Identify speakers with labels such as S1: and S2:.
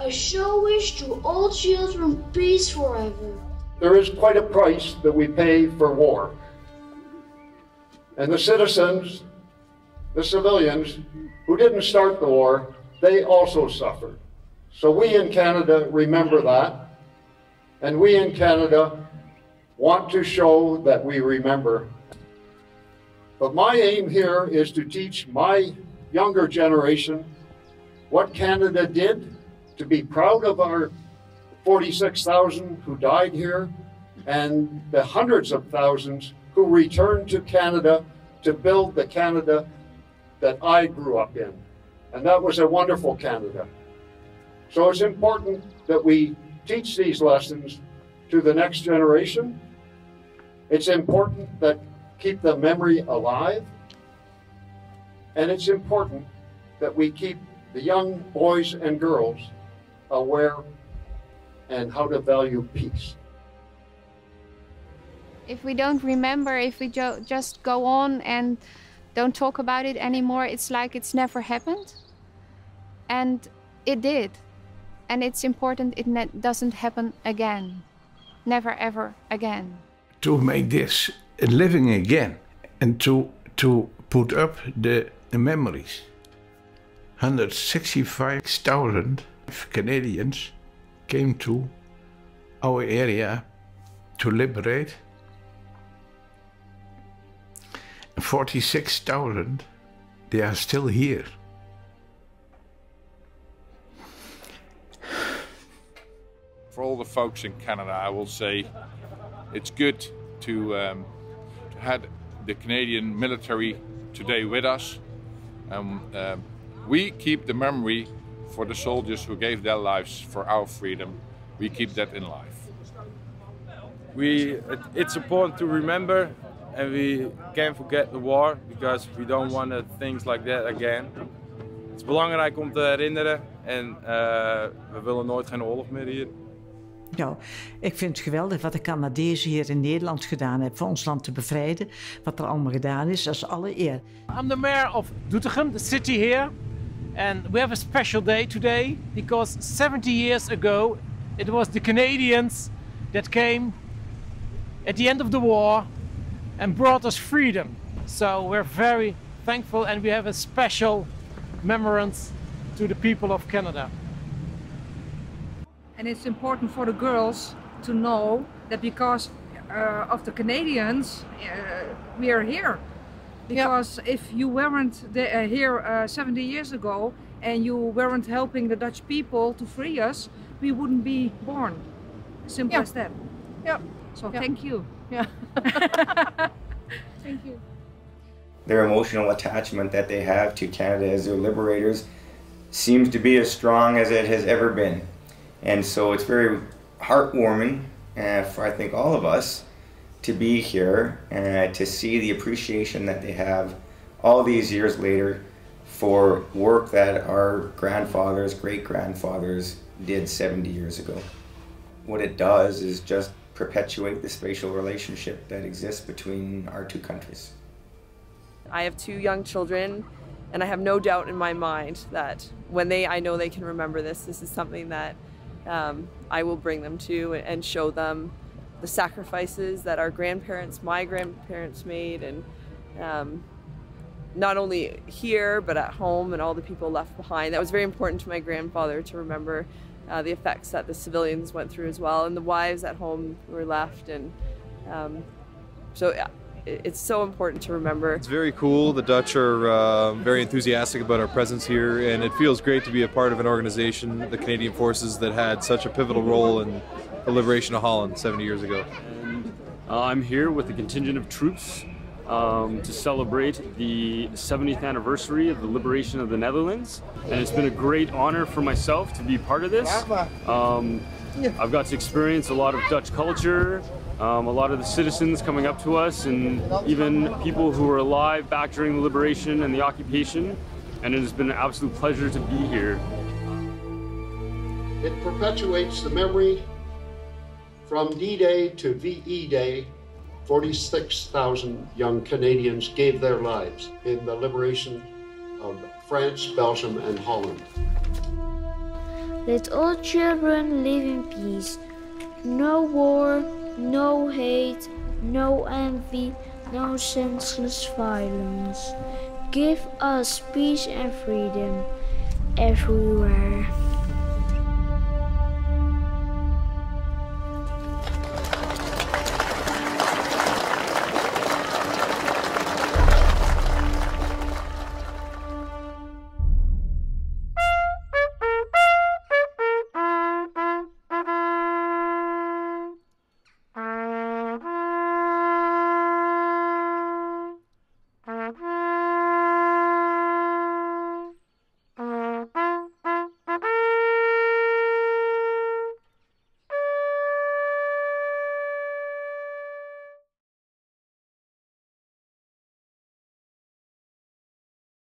S1: I shall wish to all children peace forever.
S2: There is quite a price that we pay for war. And the citizens, the civilians who didn't start the war, they also suffered. So we in Canada remember that, and we in Canada want to show that we remember. But my aim here is to teach my younger generation what Canada did, to be proud of our 46,000 who died here and the hundreds of thousands who returned to Canada to build the Canada that I grew up in. And that was a wonderful Canada. So it's important that we teach these lessons to the next generation. It's important that keep the memory alive. And it's important that we keep the young boys and girls aware and how to value peace.
S3: If we don't remember, if we just go on and don't talk about it anymore, it's like it's never happened. And it did. And it's important it doesn't happen again. Never ever again.
S4: To make this a living again and to put up the memories. 165,000 Canadians came to our area to liberate. 46,000, they are still here.
S5: For all the folks in Canada, I will say it's good to have the Canadian military today with us. We keep the memory for the soldiers who gave their lives for our freedom. We keep that in life.
S6: It's important to remember, and we can't forget the war because we don't want things like that again. Het is belangrijk om te herinneren en we willen nooit geen oorlog meer hier.
S7: Nou, ik vind het geweldig wat de Canadezen hier in Nederland gedaan hebben voor ons land te bevrijden. Wat er allemaal gedaan is, dat is alle eer.
S8: I'm the mayor of Doetinchem, the city here. And we have a special day today because 70 years ago it was the Canadians that came at the end of the war and brought us freedom. So we're very thankful and we have a special remembrance to the people of Canada.
S9: And it's important for the girls to know that because of the Canadians, we are here. Because if you weren't here 70 years ago and you weren't helping the Dutch people to free us, we wouldn't be born. Simple as that.
S10: Yeah.
S9: So thank you.
S10: Yeah. Thank you.
S11: Their emotional attachment that they have to Canada as their liberators seems to be as strong as it has ever been. And so it's very heartwarming for I think all of us to be here and to see the appreciation that they have all these years later for work that our grandfathers, great-grandfathers did 70 years ago. What it does is just perpetuate the spatial relationship that exists between our two countries.
S12: I have 2 young children and I have no doubt in my mind that when I know they can remember this is something that I will bring them to and show them the sacrifices that our grandparents, my grandparents made, and not only here but at home and all the people left behind. That was very important to my grandfather to remember the effects that the civilians went through as well, and the wives at home who were left, and so it's so important to remember.
S13: It's very cool. The Dutch are very enthusiastic about our presence here, and it feels great to be a part of an organization, the Canadian Forces, that had such a pivotal role in the liberation of Holland 70 years ago.
S14: And, I'm here with a contingent of troops to celebrate the 70th anniversary of the liberation of the Netherlands, and it's been a great honor for myself to be part of this. I've got to experience a lot of Dutch culture, a lot of the citizens coming up to us, and even people who were alive back during the liberation and the occupation, and it has been an absolute pleasure to be here.
S2: It perpetuates the memory from D-Day to VE Day. 46,000 young Canadians gave their lives in the liberation of France, Belgium, and Holland.
S1: Let all children live in peace. No war, no hate, no envy, no senseless violence. Give us peace and freedom everywhere.